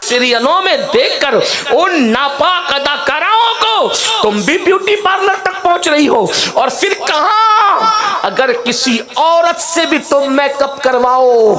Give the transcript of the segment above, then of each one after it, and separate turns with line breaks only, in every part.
सीरियलों में देखकर उन नापाक अदाकाराओं को तुम भी ब्यूटी पार्लर तक पहुंच रही हो। और फिर कहां अगर किसी औरत से भी तुम मेकअप करवाओ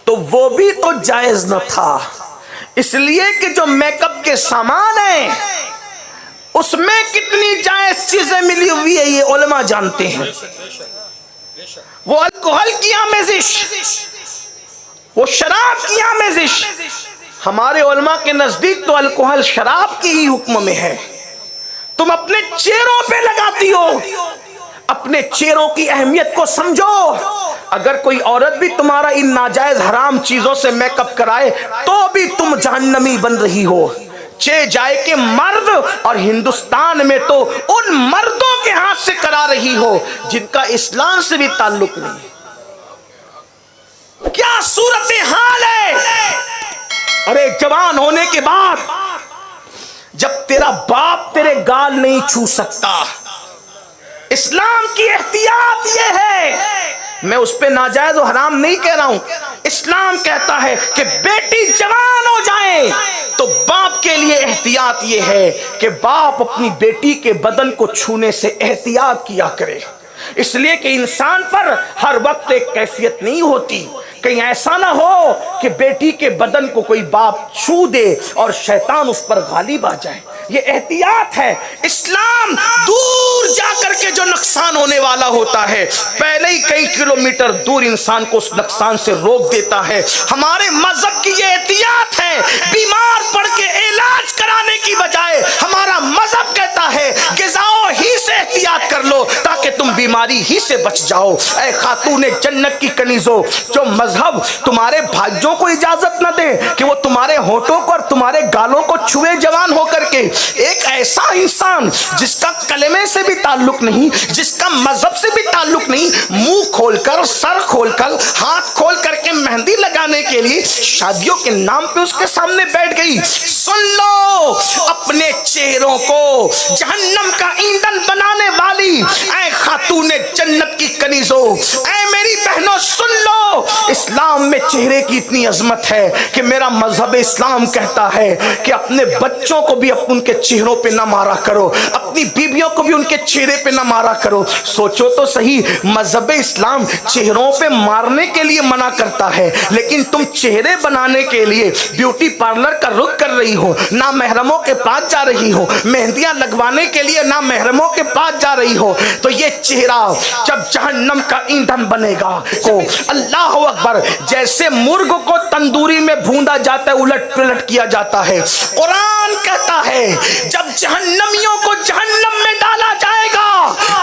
तो वो भी तो जायज न था, इसलिए कि जो मेकअप के सामान है उसमें कितनी जायज चीजें मिली हुई है ये उलमा जानते हैं। वो अल्कोहल की आमेजिश, वो शराब की आमेजिश, हमारे उलमा के नजदीक तो अल्कोहल शराब की ही हुक्म में है। तुम अपने चेहरों पे लगाती हो, अपने चेहरों की अहमियत को समझो। अगर कोई औरत भी तुम्हारा इन नाजायज हराम चीजों से मेकअप कराए तो भी तुम जहन्नमी बन रही हो। चे जाए के मर्द, और हिंदुस्तान में तो उन मर्दों के हाथ से करा रही हो जिनका इस्लाम से भी ताल्लुक नहीं। क्या सूरत हाल है। अरे जवान होने के बाद जब तेरा बाप तेरे गाल नहीं छू सकता, इस्लाम की एहतियात ये है, मैं उस पे नाजायज और हराम नहीं कह रहा हूं। इस्लाम कहता है कि बेटी जवान हो जाए तो बाप के लिए एहतियात ये है कि बाप अपनी बेटी के बदन को छूने से एहतियात किया करे, इसलिए कि इंसान पर हर वक्त एक कैफियत नहीं होती। कहीं ऐसा ना हो कि बेटी के बदन को कोई बाप छू दे और शैतान उस पर गालिब आ जाए। ये एहतियात है। इस्लाम दूर जाकर के जो नुकसान होने वाला होता है पहले ही कई किलोमीटर दूर इंसान को उस नुकसान से रोक देता है। हमारे मजहब की ये एहतियात है। बीमार पड़ के इलाज कराने की बजाय हमारा मजहब कहता है गिज़ाओं ही से एहतियात कर लो ताकि तुम बीमारी ही से बच जाओ। ऐ खातूने जन्नत की कनीजों, जो मजहब तुम्हारे भाइयों को इजाजत न दे कि वो तुम्हारे होठों को और तुम्हारे गालों को छुए जवान होकर के, एक ऐसा इंसान जिसका कलमे से भी ताल्लुक नहीं, जिसका मजहब से भी ताल्लुक नहीं, मुंह खोलकर, सर खोलकर, हाथ खोल करके मेहंदी लगाने के लिए शादियों के नाम पे उसके सामने बैठ गई। सुन लो, अपने चेहरों को जहन्नम का ईंधन बनाने वाली ऐ खातूने जन्नत की कनीजों, ऐ मेरी बहनों सुन लो, इस्लाम में चेहरे की इतनी अजमत है कि मेरा मजहब इस्लाम कहता है कि अपने बच्चों को भी उनके चेहरों पे ना मारा करो, अपनी बीवियों को भी उनके चेहरे पे ना मारा करो। सोचो तो सही, मजहब इस्लाम चेहरों पे मारने के लिए मना करता है, लेकिन तुम चेहरे बनाने के लिए ब्यूटी पार्लर का रुख कर रही हो, ना महरमों के पास जा रही हो, मेहंदियां लगवाने के लिए ना महरमों के पास जा रही हो। तो ये चेहरा जब जहन्नम का ईंधन बनेगा को अल्लाह अकबर, जैसे मुर्ग को तंदूरी में भूंदा जाता है, उलट पलट किया जाता है। कुरान कहता है जब जहन्नमियों को जहन्नम में डाला जाएगा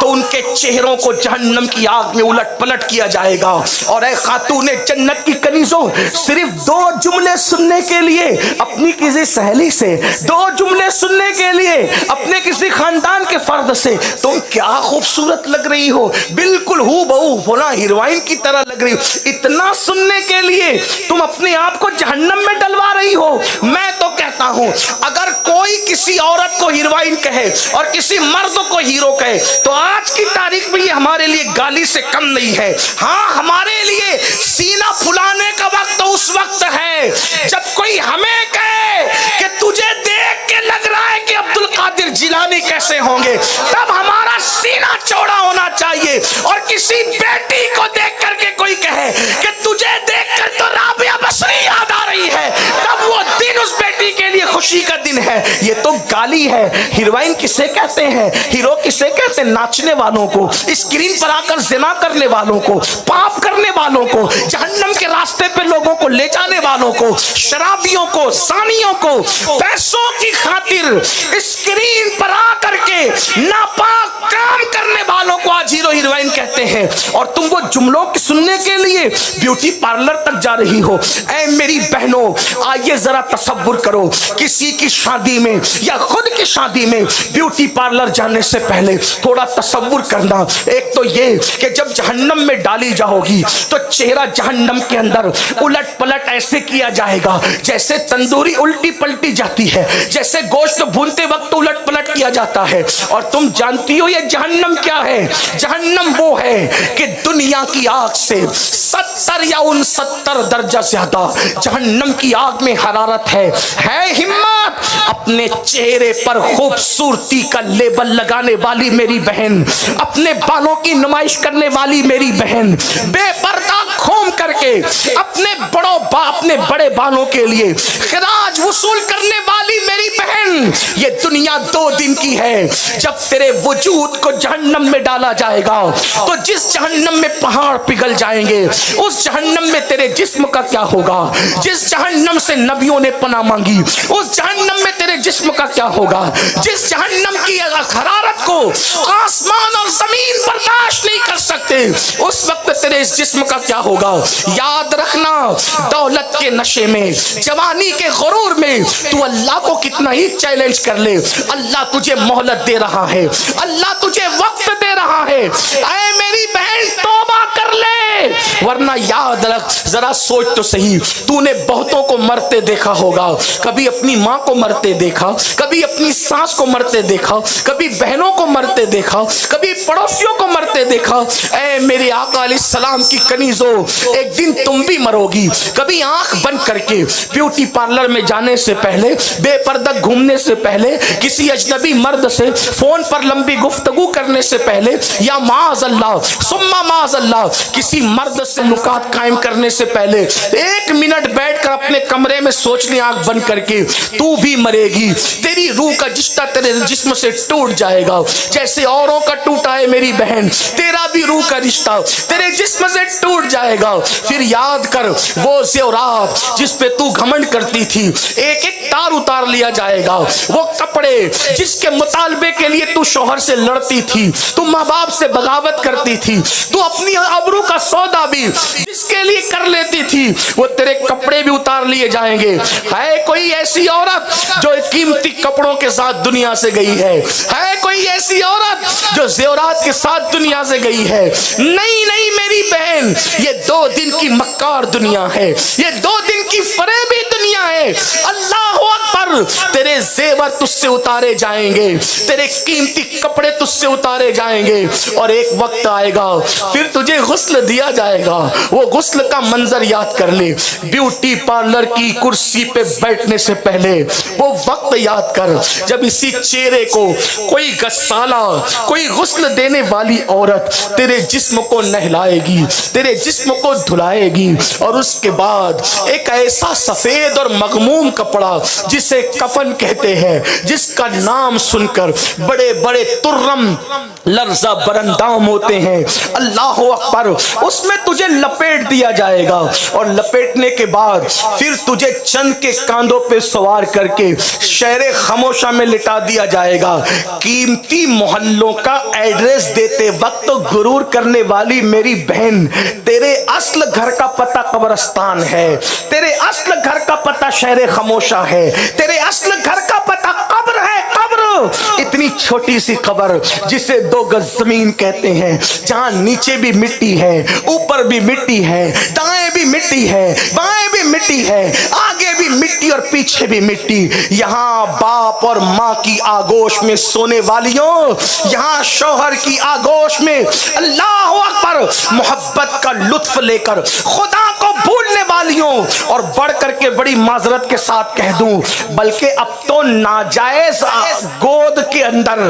तो उनके चेहरों को जहन्नम की आग में उलट पलट किया जाएगा। और ऐ खातूने जन्नत की कनीजों, सिर्फ दो जुमले सुनने के लिए अपनी किसी सहेली से, दो जुमले सुनने के लिए अपने किसी खानदान के फर्द से तुम क्या खूबसूरत लग रही हो, बिल्कुल हूबहू होना हीरोइन की तरह लग रही हो, इतना सुनने के लिए तुम अपने आप को जहन्नम में डलवा रही हो। मैं तो कहता हूं अगर कोई किसी औरत को हीरोइन कहे और किसी मर्द को हीरो कहे तो आज की तारीख में ये हमारे लिए गाली से कम नहीं है। हाँ, हमारे लिए सीना फुलाने का वक्त तो उस वक्त है जब कोई हमें कहे कि तुझे देख के लग रहा है कि अब्दुल कादिर जिलानी कैसे होंगे, तब हमारा सीना चौड़ा होना चाहिए। और किसी बेटी को देख करके कोई कहे कि तुझे देखकर तो राबिया बसरी याद आ रही है, तब वो दिन उस बेटी के लिए खुशी का दिन है। ये तो गाली है। हीरोइन किसे कहते हैं, हीरो किसे कहते हैं? नाचने वालों को, स्क्रीन पर आकर जिना करने वालों को, पाप करने वालों को, जहन्नम के रास्ते पे लोगों को ले जाने वालों को, शराबियों को, सानियों को, पैसों की खातिर स्क्रीन पर आकर के नापाक काम करने वालों को आज हीरो हीरोइन कहते हैं। और तुम वो जुमलों की सुनने के लिए ब्यूटी पार्लर तक जा रही हो। ऐ मेरी बहनों, आइए जरा तसव्वुर करो, किसी की शादी में या खुद की शादी में ब्यूटी पार्लर जाने से पहले थोड़ा तसव्वुर करना। एक तो ये कि जब जहन्नम में डाली जाओगी तो चेहरा जहन्नम के अंदर उलट पलट ऐसे किया जाएगा जैसे तंदूरी उल्टी पलटी जाती है, जैसे गोश्त भूनते वक्त उलट पलट किया जाता है। और तुम जानती हो ये जहन्नम क्या है? जहन्नम वो है कि दुनिया की आग से 70 या 69 दर्जा ज्यादा जहन्नम की आग में हरारत है। हिम्मत अपने चेहरे पर खूबसूरती का लेबल लगाने वाली मेरी बहन, अपने बालों की नुमाइश करने वाली मेरी बहन, बेपर्दा घूम करके अपने बड़े बालों के लिए खराज वसूल करने वाली मेरी बहन, ये दुनिया 2 दिन की है। जब तेरे वजूद को जहन्नम में डाला जाएगा तो जिस जहन्नम में पहाड़ पिघल जाएंगे, उस जहन्नम में तेरे जिस्म का क्या होगा? जिस जहन्नम से नबियों ने पनाह मांगी, उस जहन्नम में तेरे जिस्म का क्या होगा? जिस जहन्नम की हरारत को आसमान और जमीन बर्दाश्त नहीं कर सकते, उस वक्त तेरे इस जिस्म का क्या होगा? याद रखना, दौलत के नशे में, जवानी के गुरूर में तू अल्लाह को कितना ही चैलेंज कर ले, अल्लाह तुझे मोहलत दे रहा है, अल्लाह तुझे वक्त दे रहा है। ऐ मेरी बहन तौबा कर ले, वरना याद रख, जरा सोच तो सही, तूने बहुतों को मरते देखा होगा, कभी अपनी माँ को मरते देखा, कभी अपनी सास को मरते देखा, कभी बहनों को मरते देखा, कभी पड़ोसियों को मरते देखा। ऐ मेरे आका अलैहिस्सलाम की कनीजों, एक दिन तुम भी मरोगी। कभी आंख बंद करके ब्यूटी पार्लर में जाने से पहले, बेपर्दा घूमने से पहले, किसी अजनबी मर्द से फोन पर लंबी गुफ्तगू करने से पहले, या माअज़ल्लाह सुम्मा माअज़ल्लाह किसी मर्द से मुलाकात कायम करने से पहले 1 मिनट बैठकर अपने कमरे में सोच ले, आंख बंद करके, तू भी मरेगी। तेरी रूह का रिश्ता तेरे जिस्म से टूट जाएगा जैसे औरों का टूटा है मेरी बहन, तेरा भी रूह का रिश्ता तेरे जिस्म से टूट जाएगा। फिर याद कर वो ज़ेवरात जिस पे तू घमंड करती थी, एक एक तार उतार लिया जाएगा। वो कपड़े जिसके मुतालबे के लिए तू शौहर से लड़ती थी, तू माँ बाप से बगावत करती थी, तू अपनी आबरू का सौदा भी जिसके लिए कर लेती थी, वो तेरे कपड़े भी उतार लिए जाएंगे। है कोई ऐसी औरत जो कीमती कपड़ों के साथ दुनिया से गई है कोई ऐसी औरत जो ज़ेवरात के साथ दुनिया से गई है? नहीं नहीं मेरी बहन, ये 2 दिन की मक्कार दुनिया है, ये 2 दिन की फरेबी दुनिया है। अल्लाह अकबर, तेरे जेवर तुझसे उतारे जाएंगे, तेरे कीमती कपड़े तुझसे उतारे जाएंगे, और एक वक्त आएगा फिर तुझे गुस्ल दिया जाएगा। वो गुस्ल का मंजर याद कर ले, ब्यूटी पार्लर की कुर्सी पे बैठने से पहले वो वक्त याद कर जब इसी चेहरे को कोई गस्साला, कोई गुस्ल देने वाली औरत तेरे जिस्म को नहलाएगी, तेरे जिस्म को धुलाएगी, और उसके बाद एक ऐसा सफेद और मगमूम कपड़ा जिसे कफन कहते हैं, जिसका नाम सुनकर बड़े बड़े तुर्रम लर्जा बरंदाम होते हैं, अल्लाह अकबर, उसमें तुझे लपेट दिया जाएगा। और लपेटने के बाद फिर तुझे चंद के कांधों पे सवार करके शहरे खामोशा में लिटा दिया जाएगा। कीमती मोहल्लों का एड्रेस देते वक्त गुरूर करने वाली मेरी बहन, तेरे असल घर का पता कब्रिस्तान है, तेरे असल घर का पता शहरे खामोशा है, तेरे असल घर का पता कब्र है। कब्र, इतनी छोटी सी कब्र जिसे 2 गज जमीन कहते हैं, जहां नीचे भी मिट्टी है, ऊपर भी मिट्टी है, दाएं भी मिट्टी है, बाएं भी मिट्टी है, आगे भी मिट्टी और पीछे भी मिट्टी। यहाँ बाप और माँ की आगोश में सोने वालियों, यहाँ शौहर की आगोश में अल्लाह अकबर मोहब्बत का लुत्फ लेकर खुदा को भूलने वालियों, और बढ़ करके बड़ी माजरत के साथ कह दूं, बल्कि अब तो नाजायज गोद के अंदर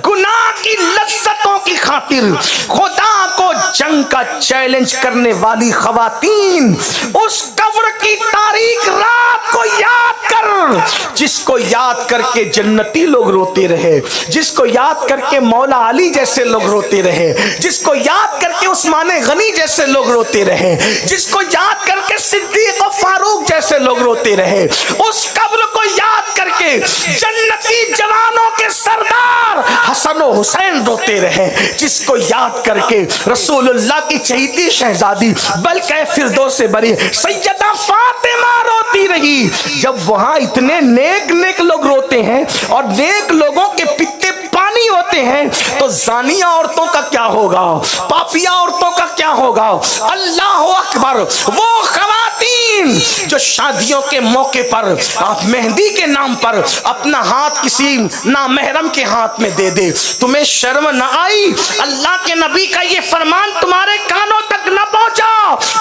गुनाह की लज्जतों की खातिर खुदा को जंग का चैलेंज करने वाली खवातीन, उस कब्र की तारीख रात को याद कर, जिसको याद करके जन्नती लोग रोते रहे, जिसको याद करके मौला अली जैसे लोग रोते रहे, जिसको याद करके उस्मान गनी जैसे लोग रोते रहे, जिसको याद करके सिद्दीक और फारूक जैसे लोग रोते रहे, उस कब्र को याद करके जन्नती जवानों के सरदार हसन और हुसैन रोते रहे, जिसको याद करके रसूलुल्लाह की चहीती शहजादी बल्कि फिरदौस से बरी सैयदा फातिमा रोती रही। जब वहां इतने नेक नेक लोग रोते हैं और नेक लोगों के पित्ते पानी होते देखते हैं तो जानिया औरतों का क्या होगा, पापिया औरतों का क्या होगा। अल्लाह अकबर। वो खवातीन जो शादियों के मौके पर आप मेहंदी के नाम पर अपना हाथ किसी नामहरम के हाथ में दे दे, तुम्हें शर्म न आई? अल्लाह के नबी का ये फरमान तुम्हारे कानों तक न पहुंचा?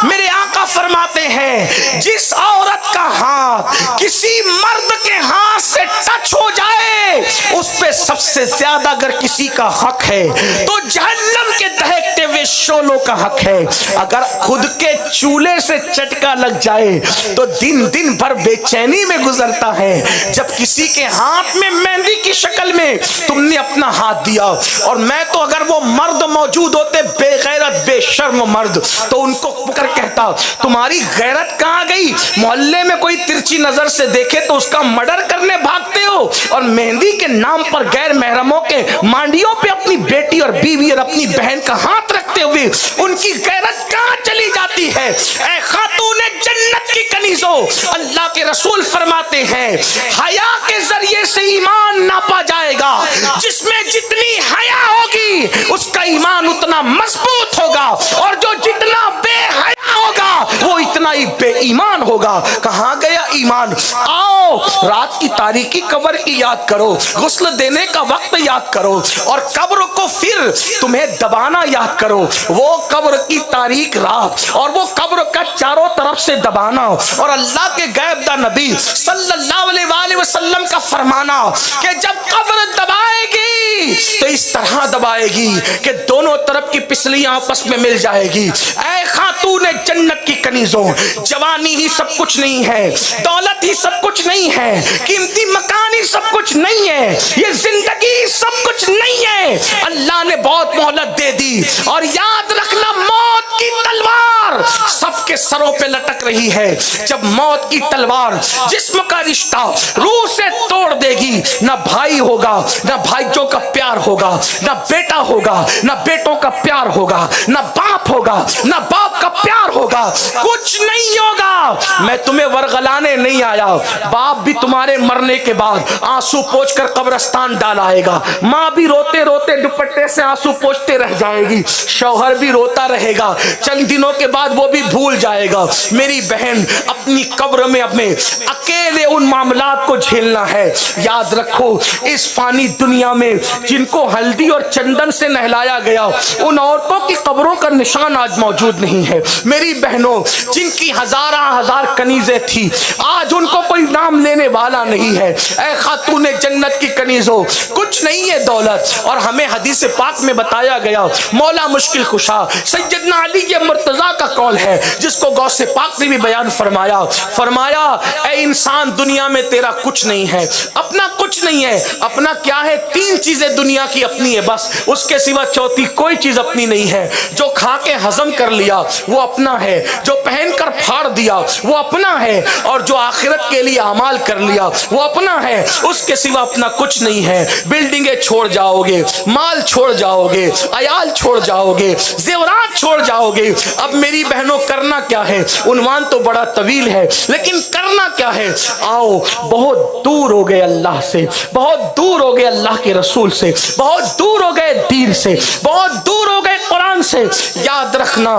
मेरे आका फरमाते हैं जिस औरत का हाथ किसी मर्द के हाथ से टच हो जाए उस पे सबसे ज्यादा अगर किसी का हक है तो जहन्नम के दहकते हुए शोलों का हक है। अगर खुद के चूल्हे से चटका लग जाए तो दिन दिन भर बेचैनी में गुजरता है। जब किसी के हाथ में मेहंदी की शक्ल में तुमने अपना हाथ दिया, और मैं तो अगर वो मर्द मौजूद होते बेगैरत बेशर्म मर्द, तो उनको पुकार कहता तुम्हारी गैरत कहां गई? मोहल्ले में कोई तिरछी नजर से देखे तो उसका मर्डर करने भागते हो, और मेहंदी के नाम पर गैर महरमों के मांडियों पे अपनी बेटी और बीवी और अपनी बहन का हाथ रखते हुए उनकी गैरत कहां चली जाती है? ऐ खातूने जन्नत की कनीजों, अल्लाह के रसूल फरमाते हैं हया के जरिए से ईमान नापा जाएगा। जिसमें जितनी हया होगी उसका ईमान उतना मजबूत होगा, और जो जितना बेहया होगा वो इतना ही बेईमान होगा। कहां गया ईमान? आओ रात की तारीकी कब्र की याद करो, गुस्ल देने का वक्त याद करो, और कब्र को फिर तुम्हें दबाना याद करो। वो कब्र की तारीक रात और वो कब्र का चारों तरफ से दबाना, और अल्लाह के गैब दा नबी सल्लल्लाहु अलैहि वसल्लम का फरमाना कि जब कब्र दबाएगी तो इस तरह दबाएगी कि दोनों तरफ की पिसलियां आपस में मिल जाएगी। ऐ खातूने जन्नत की कनीजों, जवानी ही सब कुछ नहीं है, दौलत ही सब कुछ नहीं है, कीमती मकान ही सब कुछ नहीं है, ये जिंदगी सब कुछ नहीं है। अल्लाह ने बहुत मोहलत दे दी, और याद रखना मौत की तलवार सबके सरों पे लटक रही है। जब मौत की तलवार जिस्म का रिश्ता रूह से तोड़ देगी, ना भाई होगा, ना भाइयों का प्यार होगा, ना बेटा होगा, ना बेटों का प्यार होगा, ना बाप होगा, ना बाप का प्यार होगा, कुछ नहीं होगा। मैं तुम्हें वरगलाने नहीं आया, बाप भी तुम्हारे मरने के बाद आंसू पोंछ कर कब्रिस्तान डाल आएगा, माँ भी रोते रोते दुपट्टे से आंसू पोंछते रह जाएगी, शौहर भी रोता रहेगा, चंद दिनों के बाद वो भी भूल जाएगा। मेरी बहन अपनी कब्र में अपने अकेले उन मामलात को झेलना है। याद रखो इस फानी दुनिया में जिनको हल्दी और चंदन से नहलाया गया उन औरतों की कब्रों का निशान आज मौजूद नहीं है। मेरी बहनों जिनकी हजार कनीजें थी आज उनको कोई नाम लेने वाला नहीं है। ऐ खातूने जन्नत की कनीजों, कुछ नहीं है दौलत, और हमें हदीस पाक में बताया गया मौला मुश्किल कुशा सैयदना अली ये मुर्तजा का कौल है जिसको गौसे पाक ने भी बयान फरमाया ऐ इंसान दुनिया में तेरा कुछ नहीं है, अपना कुछ नहीं है। अपना क्या है? तीन चीजें दुनिया की अपनी है बस, उसके सिवा चौथी कोई चीज अपनी नहीं है। जो खा के हजम कर लिया वो अपना है, जो पहन कर फाड़ दिया वो अपना है, और जो आखिरत के लिए अमाल कर लिया वो अपना है, उसके सिवा अपना कुछ नहीं है। बिल्डिंगें छोड़ जाओगे, माल छोड़ जाओगे, अयाल छोड़ जाओगे, जेवरात छोड़ जाओगे। अब मेरी बहनों करना क्या है? उन्वान तो बड़ा तवील है लेकिन करना क्या है? आओ बहुत दूर हो गए अल्लाह से, बहुत दूर हो गए अल्लाह के रसूल से, बहुत दूर हो गए दीन से, बहुत दूर हो गए कुरान से। याद रखना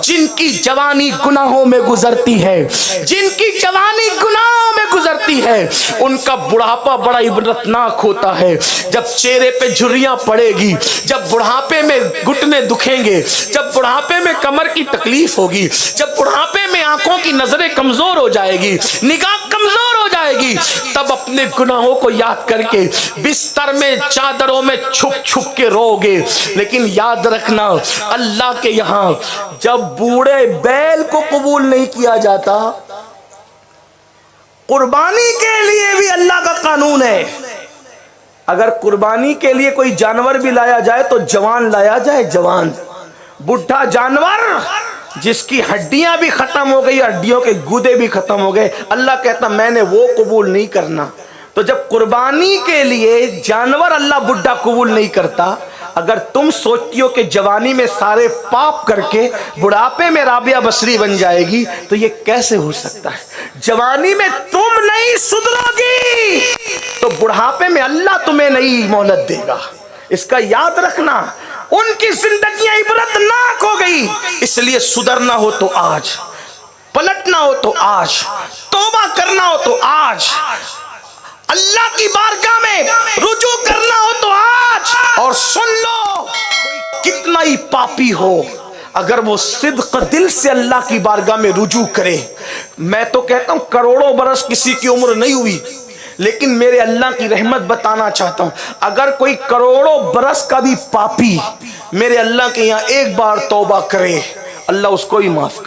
जिनकी जवानी गुनाहों में गुजरती है, जिनकी जवानी गुनाहों में गुजरती है उनका बुढ़ापा बड़ा इबरतनाक होता है। जब चेहरे पे झुर्रियां पड़ेगी, जब बुढ़ापे में घुटने दुखेंगे, जब बुढ़ापे में कमर की तकलीफ होगी, जब बुढ़ापे में आंखों की नजरें कमजोर हो जाएगी, निगाह कमजोर हो जाएगी, तब अपने गुनाहों को याद करके बिस्तर में चादरों में छुप छुप के रोगे। लेकिन याद रखना अल्लाह के यहां जब बूढ़े बैल को कबूल नहीं किया जाता, कुर्बानी के लिए भी अल्लाह का कानून है। अगर कुर्बानी के लिए कोई जानवर भी लाया जाए तो जवान लाया जाए, जवान। बुढ़ा जानवर जिसकी हड्डियां भी खत्म हो गई, हड्डियों के गुदे भी खत्म हो गए, अल्लाह कहता मैंने वो कबूल नहीं करना। तो जब कुर्बानी के लिए जानवर अल्लाह बुढ़ा कबूल नहीं करता, अगर तुम सोचती हो कि जवानी में सारे पाप करके बुढ़ापे में राबिया बसरी बन जाएगी, तो ये कैसे हो सकता है? जवानी में तुम नहीं सुधरोगी तो बुढ़ापे में अल्लाह तुम्हें नहीं मोहलत देगा। इसका याद रखना, उनकी जिंदगियां इबरतनाक हो गई। इसलिए सुधरना हो तो आज, पलटना हो तो आज, तौबा करना हो तो आज, अल्लाह की बारगाह में रुजू करना हो तो आज। और सुन लो, कितना ही पापी हो, अगर वो सिद्क दिल से अल्लाह की बारगाह में रुजू करे, मैं तो कहता हूं करोड़ों बरस किसी की उम्र नहीं हुई, लेकिन मेरे अल्लाह की रहमत बताना चाहता हूं, अगर कोई करोड़ों बरस का भी पापी मेरे अल्लाह के यहां एक बार तौबा करे, अल्लाह उसको ही माफ करे।